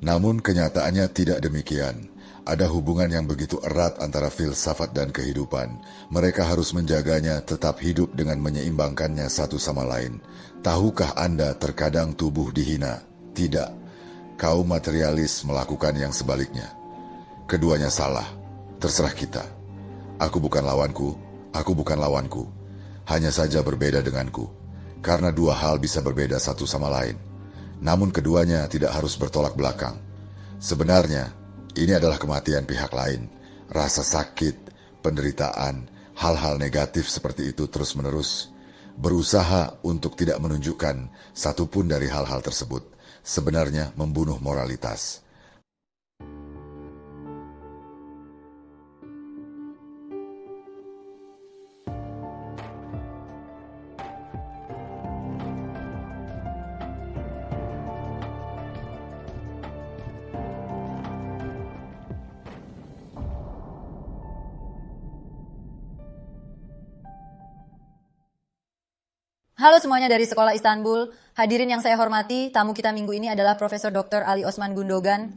Namun kenyataannya tidak demikian. Ada hubungan yang begitu erat antara filsafat dan kehidupan. Mereka harus menjaganya tetap hidup dengan menyeimbangkannya satu sama lain. Tahukah Anda terkadang tubuh dihina? Tidak. Kaum materialis melakukan yang sebaliknya. Keduanya salah. Terserah kita. Aku bukan lawanku, aku bukan lawanku. Hanya saja berbeda denganku. Karena dua hal bisa berbeda satu sama lain. Namun keduanya tidak harus bertolak belakang. Sebenarnya, ini adalah kematian pihak lain. Rasa sakit, penderitaan, hal-hal negatif seperti itu terus-menerus. Berusaha untuk tidak menunjukkan satupun dari hal-hal tersebut. Sebenarnya membunuh moralitas. Halo semuanya dari Sekolah Istanbul. Hadirin yang saya hormati, tamu kita minggu ini adalah Profesor Dr. Ali Osman Gundogan.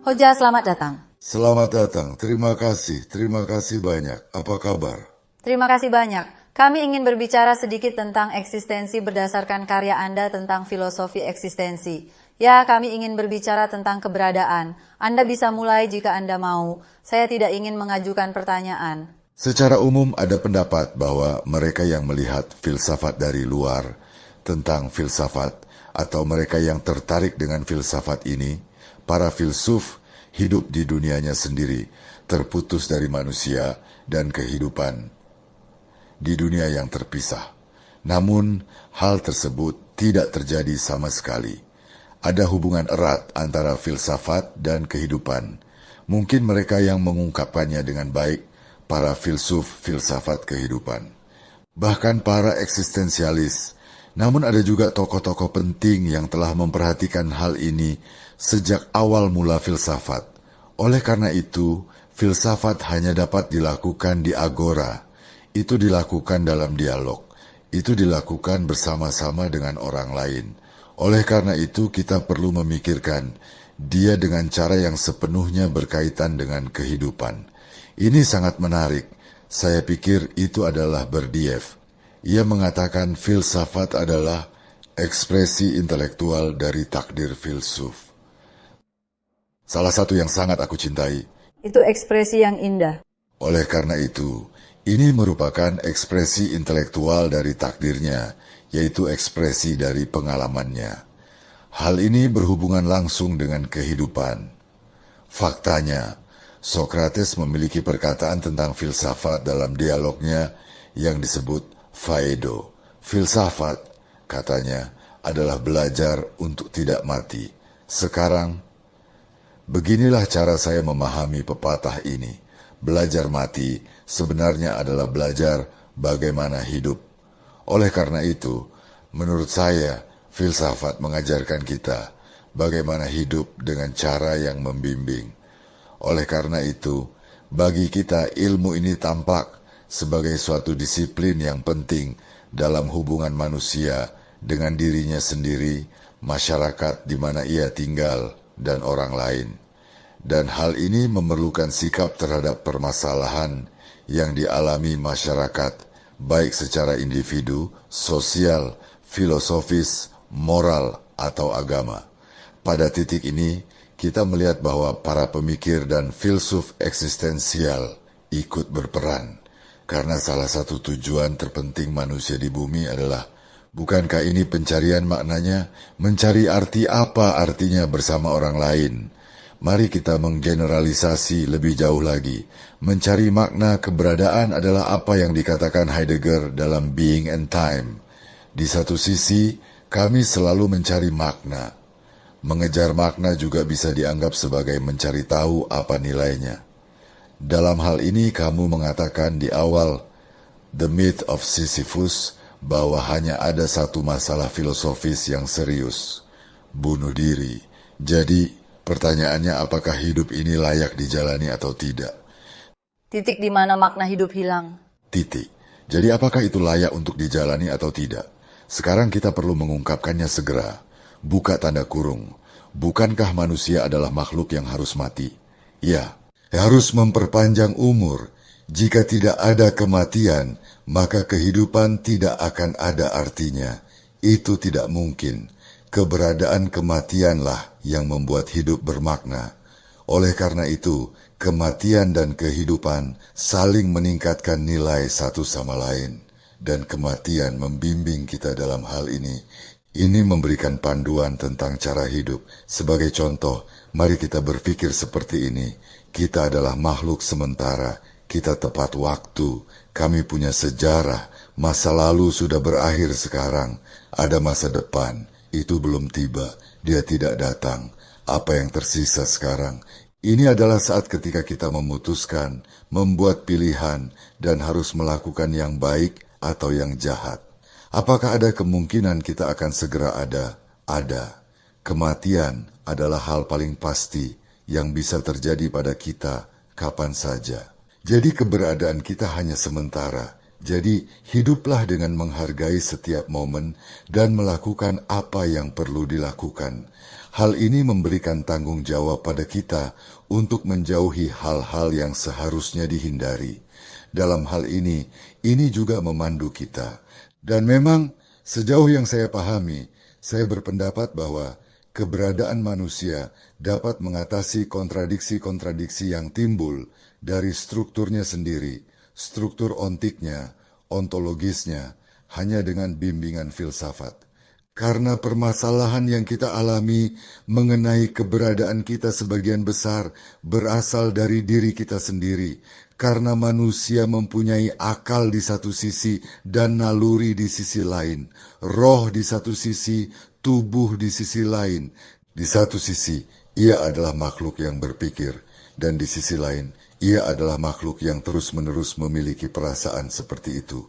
Hoja, selamat datang. Selamat datang, terima kasih banyak. Apa kabar? Terima kasih banyak. Kami ingin berbicara sedikit tentang eksistensi berdasarkan karya Anda tentang filosofi eksistensi. Ya, kami ingin berbicara tentang keberadaan. Anda bisa mulai jika Anda mau. Saya tidak ingin mengajukan pertanyaan. Secara umum ada pendapat bahwa mereka yang melihat filsafat dari luar tentang filsafat atau mereka yang tertarik dengan filsafat ini, para filsuf hidup di dunianya sendiri, terputus dari manusia dan kehidupan di dunia yang terpisah. Namun, hal tersebut tidak terjadi sama sekali. Ada hubungan erat antara filsafat dan kehidupan. Mungkin mereka yang mengungkapkannya dengan baik, para filsuf filsafat kehidupan. Bahkan para eksistensialis. Namun ada juga tokoh-tokoh penting yang telah memperhatikan hal ini sejak awal mula filsafat. Oleh karena itu, filsafat hanya dapat dilakukan di agora. Itu dilakukan dalam dialog. Itu dilakukan bersama-sama dengan orang lain. Oleh karena itu kita perlu memikirkan dia dengan cara yang sepenuhnya berkaitan dengan kehidupan. Ini sangat menarik. Saya pikir itu adalah Berdiev. Ia mengatakan filsafat adalah ekspresi intelektual dari takdir filsuf. Salah satu yang sangat aku cintai. Itu ekspresi yang indah. Oleh karena itu, ini merupakan ekspresi intelektual dari takdirnya, yaitu ekspresi dari pengalamannya. Hal ini berhubungan langsung dengan kehidupan. Faktanya, Sokrates memiliki perkataan tentang filsafat dalam dialognya yang disebut Phaedo. Filsafat, katanya, adalah belajar untuk tidak mati. Sekarang, beginilah cara saya memahami pepatah ini. Belajar mati sebenarnya adalah belajar bagaimana hidup. Oleh karena itu, menurut saya, filsafat mengajarkan kita bagaimana hidup dengan cara yang membimbing. Oleh karena itu, bagi kita ilmu ini tampak sebagai suatu disiplin yang penting dalam hubungan manusia dengan dirinya sendiri, masyarakat di mana ia tinggal, dan orang lain. Dan hal ini memerlukan sikap terhadap permasalahan yang dialami masyarakat, baik secara individu, sosial, filosofis, moral, atau agama. Pada titik ini, kita melihat bahwa para pemikir dan filsuf eksistensial ikut berperan. Karena salah satu tujuan terpenting manusia di bumi adalah, bukankah ini pencarian maknanya? Mencari arti apa artinya bersama orang lain? Mari kita menggeneralisasi lebih jauh lagi. Mencari makna keberadaan adalah apa yang dikatakan Heidegger dalam Being and Time. Di satu sisi, kami selalu mencari makna. Mengejar makna juga bisa dianggap sebagai mencari tahu apa nilainya. Dalam hal ini kamu mengatakan di awal The Myth of Sisyphus bahwa hanya ada satu masalah filosofis yang serius, bunuh diri. Jadi, pertanyaannya apakah hidup ini layak dijalani atau tidak? Titik di mana makna hidup hilang. Titik. Jadi apakah itu layak untuk dijalani atau tidak? Sekarang kita perlu mengungkapkannya segera. Buka tanda kurung. Bukankah manusia adalah makhluk yang harus mati? Ya, harus memperpanjang umur. Jika tidak ada kematian, maka kehidupan tidak akan ada artinya. Itu tidak mungkin. Keberadaan kematianlah yang membuat hidup bermakna. Oleh karena itu, kematian dan kehidupan saling meningkatkan nilai satu sama lain. Dan kematian membimbing kita dalam hal ini. Ini memberikan panduan tentang cara hidup. Sebagai contoh, mari kita berpikir seperti ini. Kita adalah makhluk sementara. Kita tepat waktu. Kami punya sejarah. Masa lalu sudah berakhir sekarang. Ada masa depan. Itu belum tiba. Dia tidak datang. Apa yang tersisa sekarang? Ini adalah saat ketika kita memutuskan, membuat pilihan, dan harus melakukan yang baik atau yang jahat. Apakah ada kemungkinan kita akan segera ada? Ada. Kematian adalah hal paling pasti yang bisa terjadi pada kita kapan saja. Jadi keberadaan kita hanya sementara. Jadi hiduplah dengan menghargai setiap momen dan melakukan apa yang perlu dilakukan. Hal ini memberikan tanggung jawab pada kita untuk menjauhi hal-hal yang seharusnya dihindari. Dalam hal ini juga memandu kita. Dan memang sejauh yang saya pahami, saya berpendapat bahwa keberadaan manusia dapat mengatasi kontradiksi-kontradiksi yang timbul dari strukturnya sendiri, struktur ontiknya, ontologisnya, hanya dengan bimbingan filsafat. Karena permasalahan yang kita alami mengenai keberadaan kita sebagian besar berasal dari diri kita sendiri, karena manusia mempunyai akal di satu sisi dan naluri di sisi lain, roh di satu sisi, tubuh di sisi lain. Di satu sisi, ia adalah makhluk yang berpikir, dan di sisi lain, ia adalah makhluk yang terus-menerus memiliki perasaan seperti itu.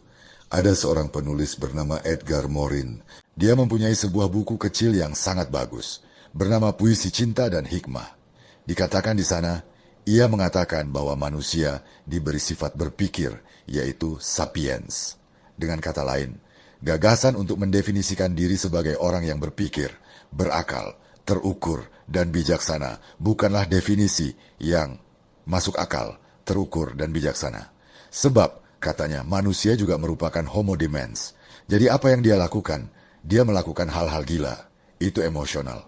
Ada seorang penulis bernama Edgar Morin. Dia mempunyai sebuah buku kecil yang sangat bagus, bernama Puisi Cinta dan Hikmah. Dikatakan di sana, ia mengatakan bahwa manusia diberi sifat berpikir, yaitu sapiens. Dengan kata lain, gagasan untuk mendefinisikan diri sebagai orang yang berpikir, berakal, terukur, dan bijaksana bukanlah definisi yang masuk akal, terukur, dan bijaksana. Sebab, katanya, manusia juga merupakan homo demens. Jadi apa yang dia lakukan? Dia melakukan hal-hal gila. Itu emosional.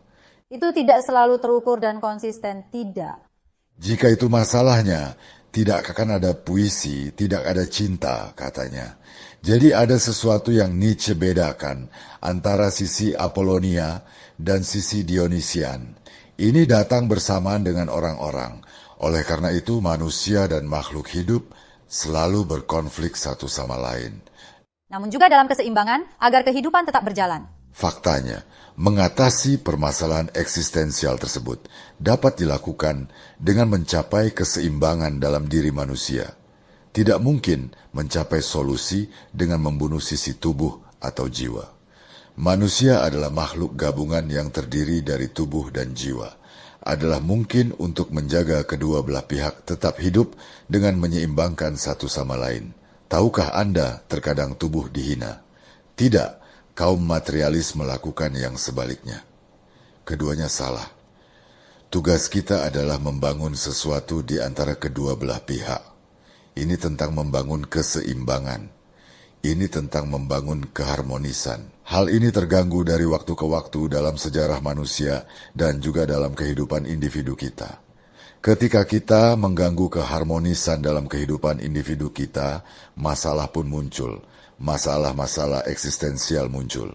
Itu tidak selalu terukur dan konsisten, tidak. Jika itu masalahnya, tidak akan ada puisi, tidak ada cinta, katanya. Jadi ada sesuatu yang Nietzsche bedakan antara sisi Apollonia dan sisi Dionysian. Ini datang bersamaan dengan orang-orang. Oleh karena itu manusia dan makhluk hidup selalu berkonflik satu sama lain. Namun juga dalam keseimbangan agar kehidupan tetap berjalan. Faktanya, mengatasi permasalahan eksistensial tersebut dapat dilakukan dengan mencapai keseimbangan dalam diri manusia. Tidak mungkin mencapai solusi dengan membunuh sisi tubuh atau jiwa. Manusia adalah makhluk gabungan yang terdiri dari tubuh dan jiwa. Adalah mungkin untuk menjaga kedua belah pihak tetap hidup dengan menyeimbangkan satu sama lain. Tahukah Anda terkadang tubuh dihina? Tidak, kaum materialis melakukan yang sebaliknya. Keduanya salah. Tugas kita adalah membangun sesuatu di antara kedua belah pihak. Ini tentang membangun keseimbangan. Ini tentang membangun keharmonisan. Hal ini terganggu dari waktu ke waktu dalam sejarah manusia dan juga dalam kehidupan individu kita. Ketika kita mengganggu keharmonisan dalam kehidupan individu kita, masalah pun muncul. Masalah-masalah eksistensial muncul.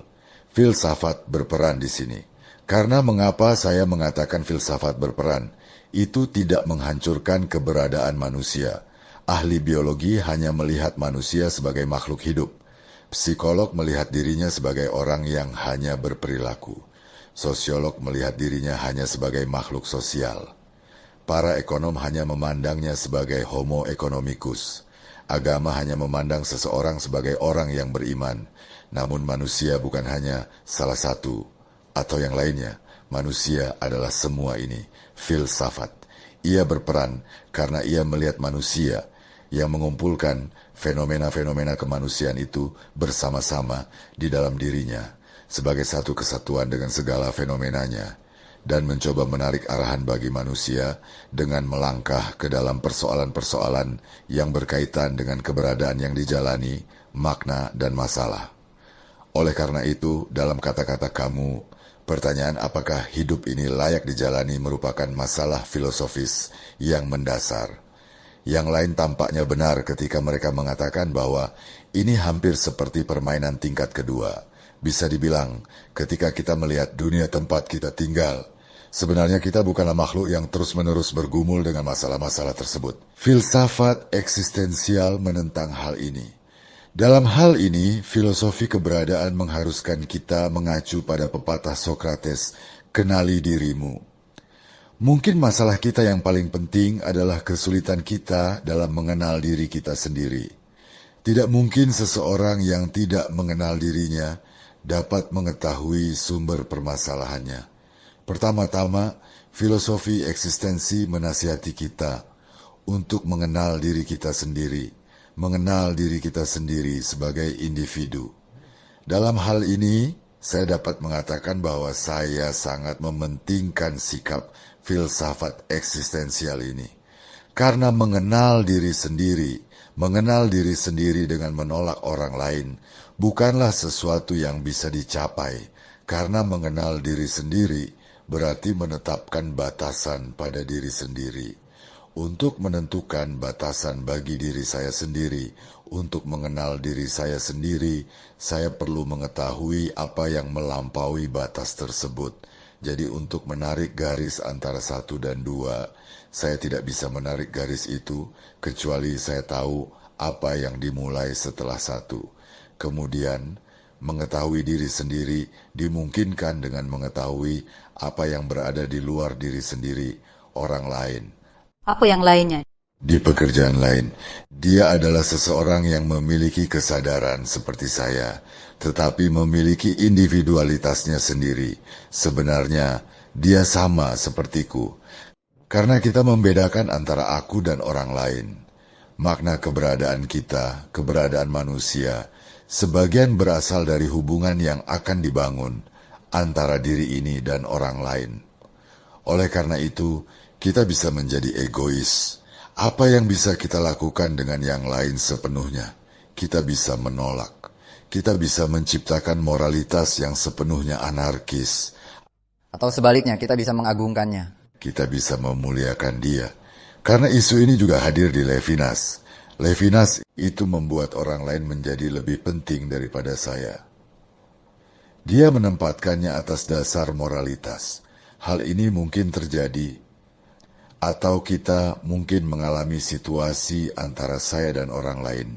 Filsafat berperan di sini. Karena mengapa saya mengatakan filsafat berperan? Itu tidak menghancurkan keberadaan manusia. Ahli biologi hanya melihat manusia sebagai makhluk hidup. Psikolog melihat dirinya sebagai orang yang hanya berperilaku. Sosiolog melihat dirinya hanya sebagai makhluk sosial. Para ekonom hanya memandangnya sebagai homo economicus. Agama hanya memandang seseorang sebagai orang yang beriman. Namun manusia bukan hanya salah satu atau yang lainnya. Manusia adalah semua ini. Filsafat. Ia berperan karena ia melihat manusia yang mengumpulkan fenomena-fenomena kemanusiaan itu bersama-sama di dalam dirinya sebagai satu kesatuan dengan segala fenomenanya, dan mencoba menarik arahan bagi manusia dengan melangkah ke dalam persoalan-persoalan yang berkaitan dengan keberadaan yang dijalani, makna, dan masalah. Oleh karena itu, dalam kata-kata kamu, pertanyaan apakah hidup ini layak dijalani merupakan masalah filosofis yang mendasar. Yang lain tampaknya benar ketika mereka mengatakan bahwa ini hampir seperti permainan tingkat kedua. Bisa dibilang, ketika kita melihat dunia tempat kita tinggal, sebenarnya kita bukanlah makhluk yang terus-menerus bergumul dengan masalah-masalah tersebut. Filsafat eksistensial menentang hal ini. Dalam hal ini, filosofi keberadaan mengharuskan kita mengacu pada pepatah Sokrates, "Kenali dirimu." Mungkin masalah kita yang paling penting adalah kesulitan kita dalam mengenal diri kita sendiri. Tidak mungkin seseorang yang tidak mengenal dirinya dapat mengetahui sumber permasalahannya. Pertama-tama, filosofi eksistensi menasihati kita untuk mengenal diri kita sendiri, mengenal diri kita sendiri sebagai individu. Dalam hal ini, saya dapat mengatakan bahwa saya sangat mementingkan sikap filsafat eksistensial ini. Karena mengenal diri sendiri dengan menolak orang lain, bukanlah sesuatu yang bisa dicapai. Karena mengenal diri sendiri berarti menetapkan batasan pada diri sendiri. Untuk menentukan batasan bagi diri saya sendiri, untuk mengenal diri saya sendiri, saya perlu mengetahui apa yang melampaui batas tersebut. Jadi untuk menarik garis antara 1 dan 2, saya tidak bisa menarik garis itu kecuali saya tahu apa yang dimulai setelah 1. Kemudian, mengetahui diri sendiri dimungkinkan dengan mengetahui apa yang berada di luar diri sendiri, orang lain. Apa yang lainnya? Di pekerjaan lain, dia adalah seseorang yang memiliki kesadaran seperti saya, tetapi memiliki individualitasnya sendiri. Sebenarnya, dia sama sepertiku, karena kita membedakan antara aku dan orang lain. Makna keberadaan kita, keberadaan manusia, sebagian berasal dari hubungan yang akan dibangun antara diri ini dan orang lain. Oleh karena itu, kita bisa menjadi egois. Apa yang bisa kita lakukan dengan yang lain sepenuhnya? Kita bisa menolak. Kita bisa menciptakan moralitas yang sepenuhnya anarkis. Atau sebaliknya, kita bisa mengagungkannya. Kita bisa memuliakan dia. Karena isu ini juga hadir di Levinas. Levinas itu membuat orang lain menjadi lebih penting daripada saya. Dia menempatkannya atas dasar moralitas. Hal ini mungkin terjadi, atau kita mungkin mengalami situasi antara saya dan orang lain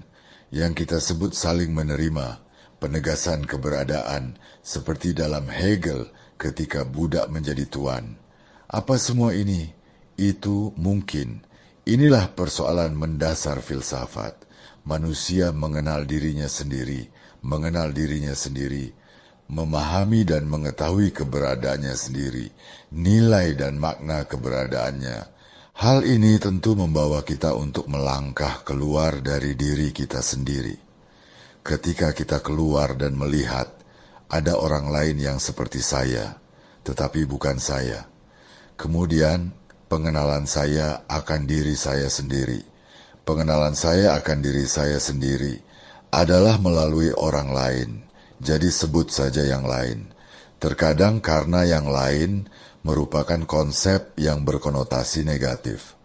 yang kita sebut saling menerima, penegasan keberadaan, seperti dalam Hegel ketika budak menjadi tuan. Apa semua ini? Itu mungkin. Inilah persoalan mendasar filsafat. Manusia mengenal dirinya sendiri, memahami dan mengetahui keberadaannya sendiri, nilai dan makna keberadaannya. Hal ini tentu membawa kita untuk melangkah keluar dari diri kita sendiri. Ketika kita keluar dan melihat, ada orang lain yang seperti saya, tetapi bukan saya. Kemudian, pengenalan saya akan diri saya sendiri. Pengenalan saya akan diri saya sendiri adalah melalui orang lain. Jadi sebut saja yang lain. Terkadang karena yang lain merupakan konsep yang berkonotasi negatif.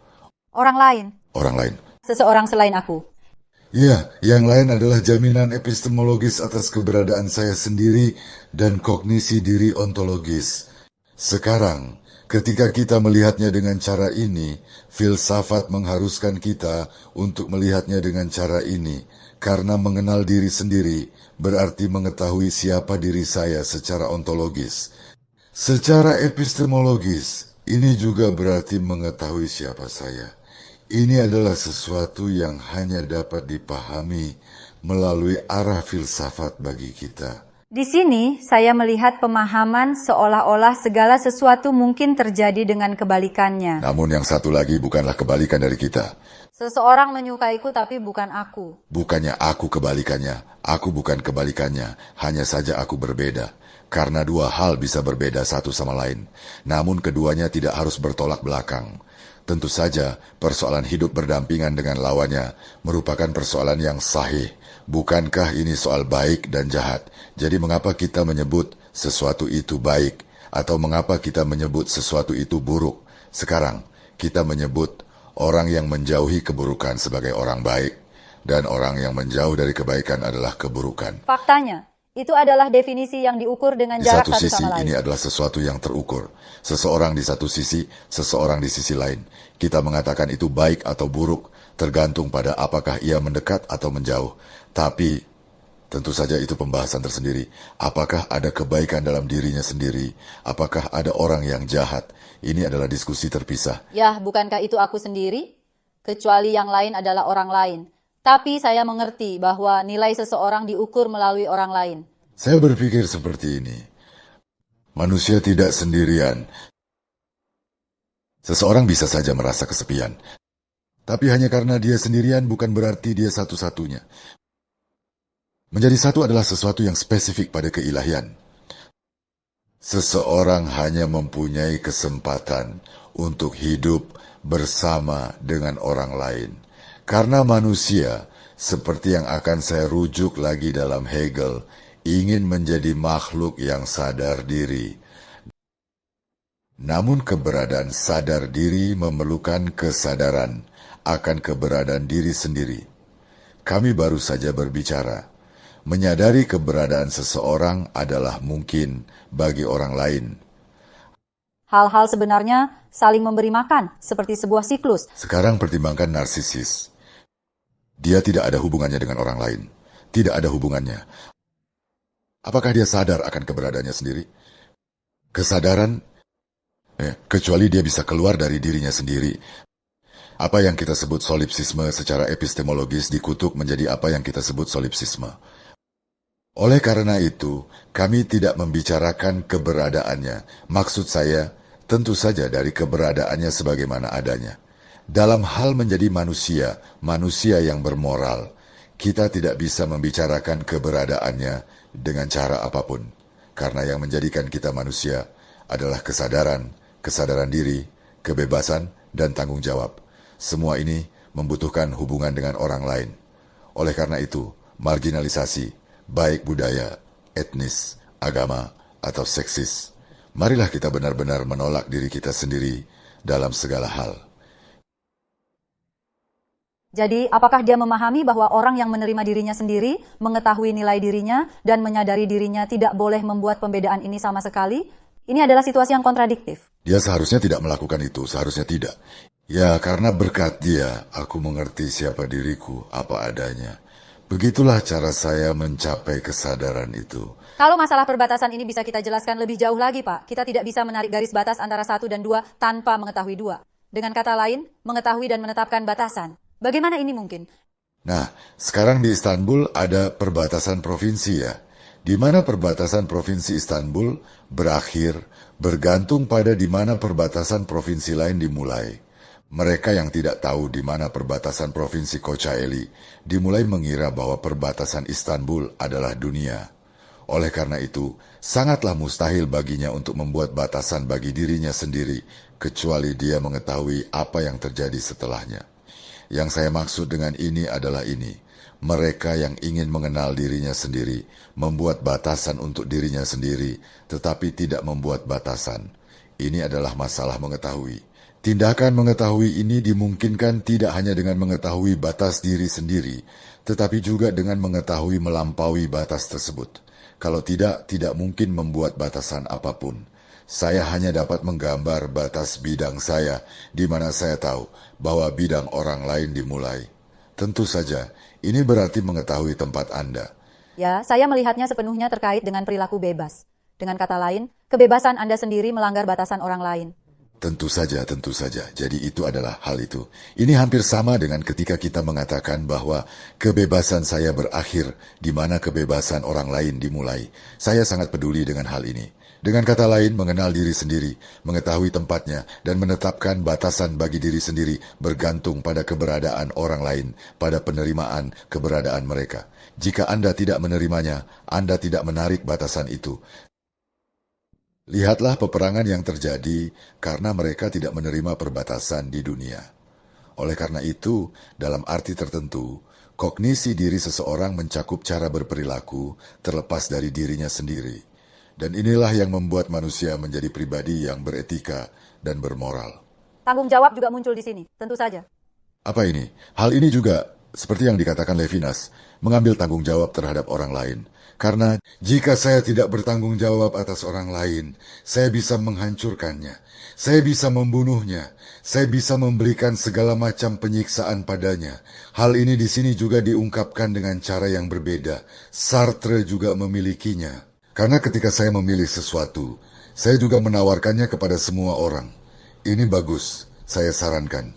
Orang lain? Orang lain. Seseorang selain aku? Ya, yang lain adalah jaminan epistemologis atas keberadaan saya sendiri dan kognisi diri ontologis. Sekarang, ketika kita melihatnya dengan cara ini, filsafat mengharuskan kita untuk melihatnya dengan cara ini, karena mengenal diri sendiri berarti mengetahui siapa diri saya secara ontologis. Secara epistemologis, ini juga berarti mengetahui siapa saya. Ini adalah sesuatu yang hanya dapat dipahami melalui arah filsafat bagi kita. Di sini, saya melihat pemahaman seolah-olah segala sesuatu mungkin terjadi dengan kebalikannya. Namun yang satu lagi bukanlah kebalikan dari kita. Seseorang menyukaiku tapi bukan aku. Bukannya aku kebalikannya, aku bukan kebalikannya, hanya saja aku berbeda. Karena dua hal bisa berbeda satu sama lain, namun keduanya tidak harus bertolak belakang. Tentu saja, persoalan hidup berdampingan dengan lawannya merupakan persoalan yang sahih. Bukankah ini soal baik dan jahat? Jadi mengapa kita menyebut sesuatu itu baik? Atau mengapa kita menyebut sesuatu itu buruk? Sekarang, kita menyebut orang yang menjauhi keburukan sebagai orang baik, dan orang yang menjauh dari kebaikan adalah keburukan. Faktanya, itu adalah definisi yang diukur dengan Di jarak satu satu sisi, sama lain. ini adalah sesuatu yang terukur. Seseorang di satu sisi, seseorang di sisi lain. Kita mengatakan itu baik atau buruk, tergantung pada apakah ia mendekat atau menjauh. Tapi, tentu saja itu pembahasan tersendiri. Apakah ada kebaikan dalam dirinya sendiri? Apakah ada orang yang jahat? Ini adalah diskusi terpisah. Yah, bukankah itu aku sendiri? Kecuali yang lain adalah orang lain. Tapi saya mengerti bahwa nilai seseorang diukur melalui orang lain. Saya berpikir seperti ini. Manusia tidak sendirian. Seseorang bisa saja merasa kesepian. Tapi hanya karena dia sendirian bukan berarti dia satu-satunya. Menjadi satu adalah sesuatu yang spesifik pada keilahian. Seseorang hanya mempunyai kesempatan untuk hidup bersama dengan orang lain. Karena manusia, seperti yang akan saya rujuk lagi dalam Hegel, ingin menjadi makhluk yang sadar diri. Namun keberadaan sadar diri memerlukan kesadaran akan keberadaan diri sendiri. Kami baru saja berbicara. Menyadari keberadaan seseorang adalah mungkin bagi orang lain. Hal-hal sebenarnya saling memberi makan, seperti sebuah siklus. Sekarang pertimbangkan narsisis. Dia tidak ada hubungannya dengan orang lain. Tidak ada hubungannya. Apakah dia sadar akan keberadaannya sendiri? Kesadaran, kecuali dia bisa keluar dari dirinya sendiri. Apa yang kita sebut solipsisme secara epistemologis dikutuk menjadi apa yang kita sebut solipsisme. Oleh karena itu, kami tidak membicarakan keberadaannya. Maksud saya, tentu saja dari keberadaannya sebagaimana adanya. Dalam hal menjadi manusia, manusia yang bermoral, kita tidak bisa membicarakan keberadaannya dengan cara apapun. Karena yang menjadikan kita manusia adalah kesadaran, kesadaran diri, kebebasan, dan tanggung jawab. Semua ini membutuhkan hubungan dengan orang lain. Oleh karena itu, marginalisasi, baik budaya, etnis, agama, atau seksis, marilah kita benar-benar menolak diri kita sendiri dalam segala hal. Jadi, apakah dia memahami bahwa orang yang menerima dirinya sendiri, mengetahui nilai dirinya, dan menyadari dirinya tidak boleh membuat pembedaan ini sama sekali? Ini adalah situasi yang kontradiktif. Dia seharusnya tidak melakukan itu, seharusnya tidak. Ya, karena berkat dia, aku mengerti siapa diriku, apa adanya. Begitulah cara saya mencapai kesadaran itu. Kalau masalah perbatasan ini bisa kita jelaskan lebih jauh lagi, Pak. Kita tidak bisa menarik garis batas antara 1 dan 2 tanpa mengetahui 2. Dengan kata lain, mengetahui dan menetapkan batasan. Bagaimana ini mungkin? Nah, sekarang di Istanbul ada perbatasan provinsi ya. Di mana perbatasan provinsi Istanbul berakhir bergantung pada di mana perbatasan provinsi lain dimulai. Mereka yang tidak tahu di mana perbatasan provinsi Kocaeli dimulai mengira bahwa perbatasan Istanbul adalah dunia. Oleh karena itu, sangatlah mustahil baginya untuk membuat batasan bagi dirinya sendiri, kecuali dia mengetahui apa yang terjadi setelahnya. Yang saya maksud dengan ini adalah ini. Mereka yang ingin mengenal dirinya sendiri, membuat batasan untuk dirinya sendiri, tetapi tidak membuat batasan. Ini adalah masalah mengetahui. Tindakan mengetahui ini dimungkinkan tidak hanya dengan mengetahui batas diri sendiri, tetapi juga dengan mengetahui melampaui batas tersebut. Kalau tidak, tidak mungkin membuat batasan apapun. Saya hanya dapat menggambar batas bidang saya, di mana saya tahu bahwa bidang orang lain dimulai. Tentu saja, ini berarti mengetahui tempat Anda. Ya, saya melihatnya sepenuhnya terkait dengan perilaku bebas. Dengan kata lain, kebebasan Anda sendiri melanggar batasan orang lain. Tentu saja, tentu saja. Jadi itu adalah hal itu. Ini hampir sama dengan ketika kita mengatakan bahwa kebebasan saya berakhir di mana kebebasan orang lain dimulai. Saya sangat peduli dengan hal ini. Dengan kata lain, mengenal diri sendiri, mengetahui tempatnya, dan menetapkan batasan bagi diri sendiri bergantung pada keberadaan orang lain, pada penerimaan keberadaan mereka. Jika Anda tidak menerimanya, Anda tidak menarik batasan itu. Lihatlah peperangan yang terjadi karena mereka tidak menerima perbatasan di dunia. Oleh karena itu, dalam arti tertentu, kognisi diri seseorang mencakup cara berperilaku terlepas dari dirinya sendiri. Dan inilah yang membuat manusia menjadi pribadi yang beretika dan bermoral. Tanggung jawab juga muncul di sini, tentu saja. Apa ini? Hal ini juga, seperti yang dikatakan Levinas, mengambil tanggung jawab terhadap orang lain. Karena jika saya tidak bertanggung jawab atas orang lain, saya bisa menghancurkannya. Saya bisa membunuhnya. Saya bisa memberikan segala macam penyiksaan padanya. Hal ini di sini juga diungkapkan dengan cara yang berbeda. Sartre juga memilikinya. Karena ketika saya memilih sesuatu, saya juga menawarkannya kepada semua orang. Ini bagus, saya sarankan.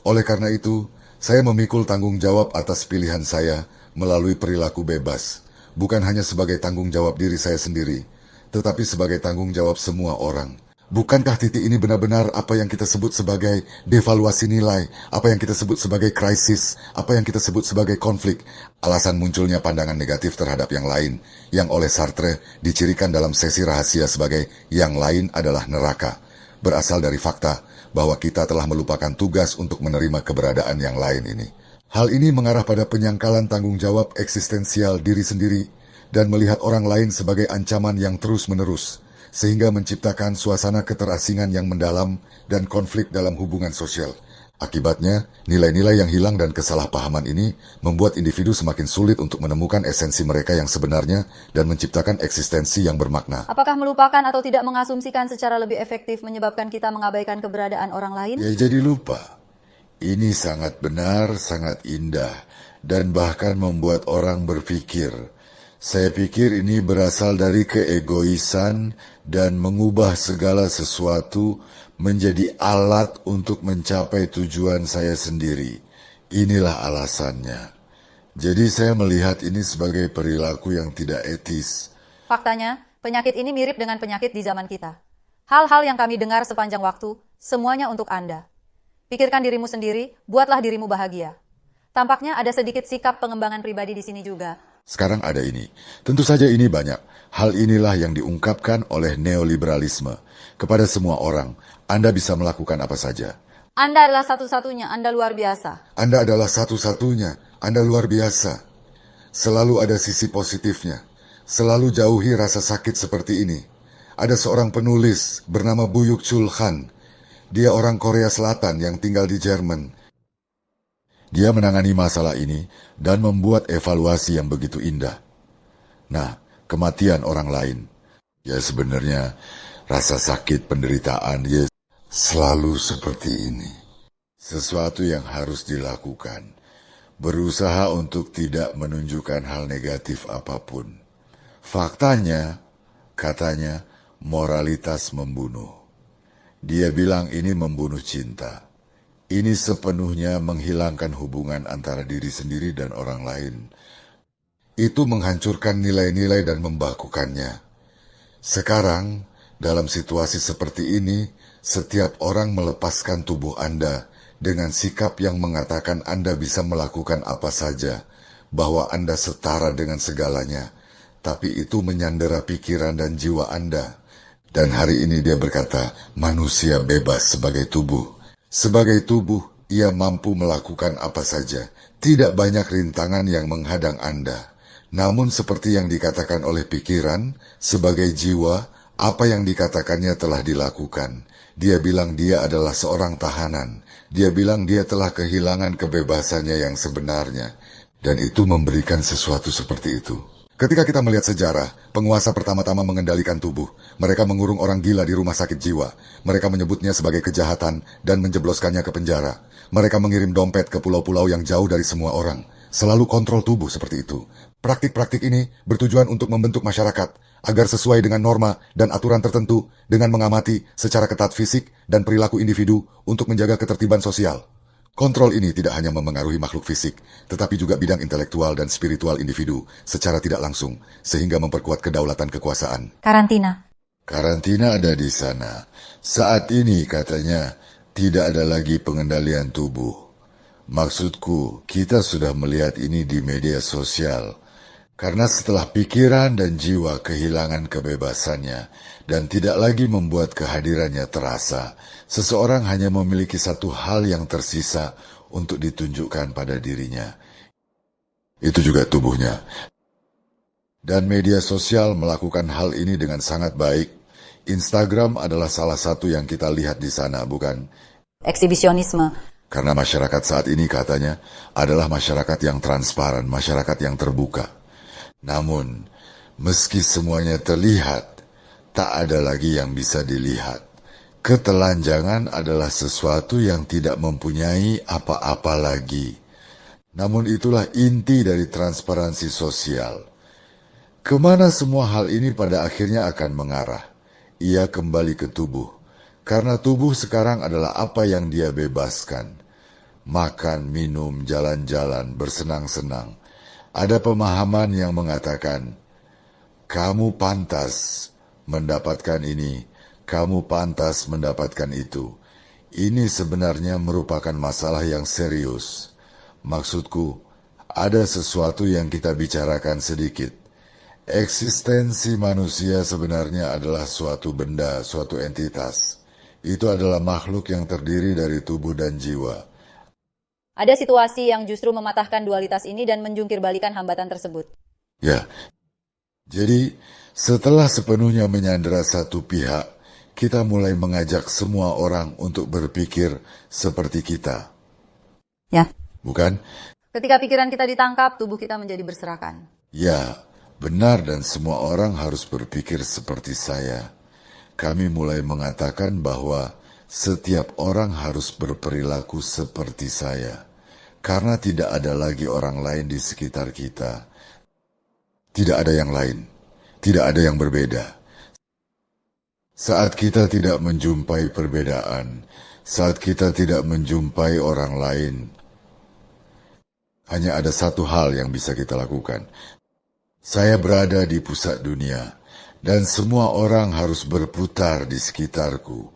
Oleh karena itu, saya memikul tanggung jawab atas pilihan saya melalui perilaku bebas. Bukan hanya sebagai tanggung jawab diri saya sendiri, tetapi sebagai tanggung jawab semua orang. Bukankah titik ini benar-benar apa yang kita sebut sebagai devaluasi nilai, apa yang kita sebut sebagai krisis, apa yang kita sebut sebagai konflik, alasan munculnya pandangan negatif terhadap yang lain, yang oleh Sartre dicirikan dalam sesi rahasia sebagai yang lain adalah neraka, berasal dari fakta bahwa kita telah melupakan tugas untuk menerima keberadaan yang lain ini. Hal ini mengarah pada penyangkalan tanggung jawab eksistensial diri sendiri dan melihat orang lain sebagai ancaman yang terus-menerus, sehingga menciptakan suasana keterasingan yang mendalam dan konflik dalam hubungan sosial. Akibatnya, nilai-nilai yang hilang dan kesalahpahaman ini membuat individu semakin sulit untuk menemukan esensi mereka yang sebenarnya dan menciptakan eksistensi yang bermakna. Apakah melupakan atau tidak mengasumsikan secara lebih efektif menyebabkan kita mengabaikan keberadaan orang lain? Ya, jadi lupa. Ini sangat benar, sangat indah, dan bahkan membuat orang berpikir. Saya pikir ini berasal dari keegoisan dan mengubah segala sesuatu menjadi alat untuk mencapai tujuan saya sendiri. Inilah alasannya. Jadi saya melihat ini sebagai perilaku yang tidak etis. Faktanya, penyakit ini mirip dengan penyakit di zaman kita. Hal-hal yang kami dengar sepanjang waktu, semuanya untuk Anda. Pikirkan dirimu sendiri, buatlah dirimu bahagia. Tampaknya ada sedikit sikap pengembangan pribadi di sini juga. Sekarang ada ini. Tentu saja ini banyak. Hal inilah yang diungkapkan oleh neoliberalisme. Kepada semua orang, Anda bisa melakukan apa saja. Anda adalah satu-satunya, Anda luar biasa. Anda adalah satu-satunya, Anda luar biasa. Selalu ada sisi positifnya. Selalu jauhi rasa sakit seperti ini. Ada seorang penulis bernama Buyuk Chul Han. Dia orang Korea Selatan yang tinggal di Jerman. Dia menangani masalah ini dan membuat evaluasi yang begitu indah. Nah, kematian orang lain. Ya sebenarnya rasa sakit penderitaan ya selalu seperti ini. Sesuatu yang harus dilakukan. Berusaha untuk tidak menunjukkan hal negatif apapun. Faktanya, katanya, moralitas membunuh. Dia bilang ini membunuh cinta. Ini sepenuhnya menghilangkan hubungan antara diri sendiri dan orang lain. Itu menghancurkan nilai-nilai dan membakukannya. Sekarang, dalam situasi seperti ini, setiap orang melepaskan tubuh Anda dengan sikap yang mengatakan Anda bisa melakukan apa saja, bahwa Anda setara dengan segalanya, tapi itu menyandera pikiran dan jiwa Anda. Dan hari ini dia berkata, manusia bebas sebagai tubuh. Sebagai tubuh, ia mampu melakukan apa saja. Tidak banyak rintangan yang menghadang Anda. Namun seperti yang dikatakan oleh pikiran, sebagai jiwa, apa yang dikatakannya telah dilakukan. Dia bilang dia adalah seorang tahanan. Dia bilang dia telah kehilangan kebebasannya yang sebenarnya. Dan itu memberikan sesuatu seperti itu. Ketika kita melihat sejarah, penguasa pertama-tama mengendalikan tubuh. Mereka mengurung orang gila di rumah sakit jiwa. Mereka menyebutnya sebagai kejahatan dan menjebloskannya ke penjara. Mereka mengirim dompet ke pulau-pulau yang jauh dari semua orang. Selalu kontrol tubuh seperti itu. Praktik-praktik ini bertujuan untuk membentuk masyarakat agar sesuai dengan norma dan aturan tertentu dengan mengamati secara ketat fisik dan perilaku individu untuk menjaga ketertiban sosial. Kontrol ini tidak hanya memengaruhi makhluk fisik, tetapi juga bidang intelektual dan spiritual individu secara tidak langsung, sehingga memperkuat kedaulatan kekuasaan. Karantina. Karantina ada di sana. Saat ini katanya tidak ada lagi pengendalian tubuh. Maksudku, kita sudah melihat ini di media sosial. Karena setelah pikiran dan jiwa kehilangan kebebasannya dan tidak lagi membuat kehadirannya terasa, seseorang hanya memiliki satu hal yang tersisa untuk ditunjukkan pada dirinya. Itu juga tubuhnya. Dan media sosial melakukan hal ini dengan sangat baik. Instagram adalah salah satu yang kita lihat di sana, bukan? Eksibisionisme. Karena masyarakat saat ini katanya adalah masyarakat yang transparan, masyarakat yang terbuka. Namun, meski semuanya terlihat, tak ada lagi yang bisa dilihat. Ketelanjangan adalah sesuatu yang tidak mempunyai apa-apa lagi. Namun itulah inti dari transparansi sosial. Kemana semua hal ini pada akhirnya akan mengarah? Ia kembali ke tubuh. Karena tubuh sekarang adalah apa yang dia bebaskan. Makan, minum, jalan-jalan, bersenang-senang. Ada pemahaman yang mengatakan, kamu pantas mendapatkan ini, kamu pantas mendapatkan itu. Ini sebenarnya merupakan masalah yang serius. Maksudku, ada sesuatu yang kita bicarakan sedikit. Eksistensi manusia sebenarnya adalah suatu benda, suatu entitas. Itu adalah makhluk yang terdiri dari tubuh dan jiwa. Ada situasi yang justru mematahkan dualitas ini dan menjungkir balikan hambatan tersebut. Ya, jadi setelah sepenuhnya menyandera satu pihak, kita mulai mengajak semua orang untuk berpikir seperti kita. Ya. Bukan? Ketika pikiran kita ditangkap, tubuh kita menjadi berserakan. Ya, benar dan semua orang harus berpikir seperti saya. Kami mulai mengatakan bahwa setiap orang harus berperilaku seperti saya. Karena tidak ada lagi orang lain di sekitar kita. Tidak ada yang lain. Tidak ada yang berbeda. Saat kita tidak menjumpai perbedaan, saat kita tidak menjumpai orang lain, hanya ada satu hal yang bisa kita lakukan. Saya berada di pusat dunia. Dan semua orang harus berputar di sekitarku.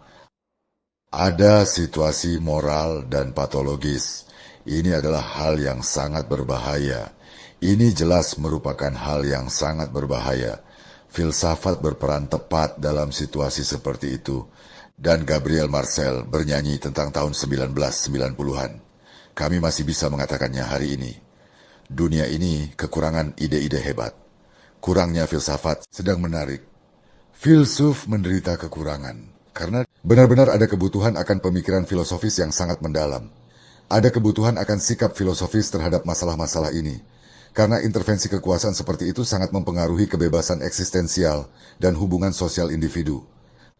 Ada situasi moral dan patologis. Ini adalah hal yang sangat berbahaya. Ini jelas merupakan hal yang sangat berbahaya. Filsafat berperan tepat dalam situasi seperti itu. Dan Gabriel Marcel bernyanyi tentang tahun 1990-an. Kami masih bisa mengatakannya hari ini. Dunia ini kekurangan ide-ide hebat. Kurangnya filsafat sedang menarik. Filsuf menderita kekurangan, karena benar-benar ada kebutuhan akan pemikiran filosofis yang sangat mendalam. Ada kebutuhan akan sikap filosofis terhadap masalah-masalah ini, karena intervensi kekuasaan seperti itu sangat mempengaruhi kebebasan eksistensial dan hubungan sosial individu.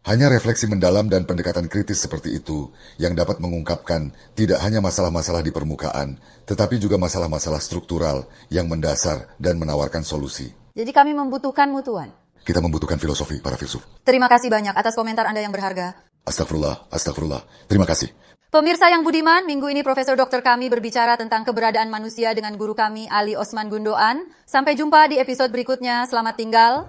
Hanya refleksi mendalam dan pendekatan kritis seperti itu yang dapat mengungkapkan tidak hanya masalah-masalah di permukaan, tetapi juga masalah-masalah struktural yang mendasar dan menawarkan solusi. Jadi kami membutuhkan mutuan. Kita membutuhkan filosofi para filsuf. Terima kasih banyak atas komentar Anda yang berharga. Astagfirullah, astagfirullah. Terima kasih. Pemirsa yang budiman, minggu ini Profesor Dokter kami berbicara tentang keberadaan manusia dengan guru kami Ali Osman Gundoan. Sampai jumpa di episode berikutnya. Selamat tinggal.